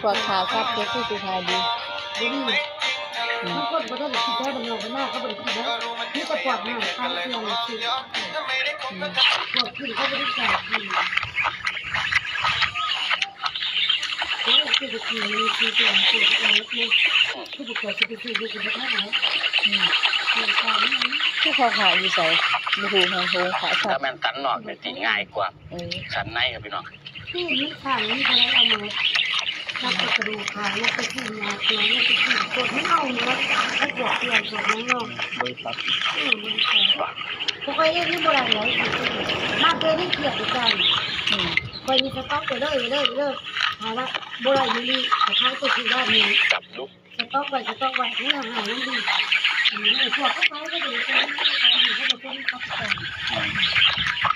กว่าขาครับก็คือสุขายดีทุกคนก็ต้องคิดได้บางอย่างหน้าเขาบริคิดนะนี่จะปวดหน้าทางเสียงคิดปวดขึ้นเขาบริจาคดีแล้วคือจะกินมีคือจะกินอะไรนี่คือจะเกิดจะไปซื้อดูกันได้ไหมที่เขาขายอยู่ใส่บูฮูแฮงโฮขายสั ถ้า ตว์ มันตันนอกเนี่ยสิง่ายกว่าสันในครับพี่น้อง ที่นี่ทางนี้เขาเอามานับกระดูกขาแล้วก็ที่มาตัวนี้ก็ที่ปวดไม่เอาเนื้อให้ปวดเปลี่ยนปวดน้องน้องบริษัทบริษัทพวกไอ้นี่โบราณเลยมาเจอที่เกียรติกันไปมีสต๊อกไปเลยหาว่าโบราณนี่เขาตัวที่ว่ามี กับลูก สต๊อกไว้นี่หาน้ำดีพวกเขาก็ดีกันเขาดีเขาจะเป็นเขาเป็น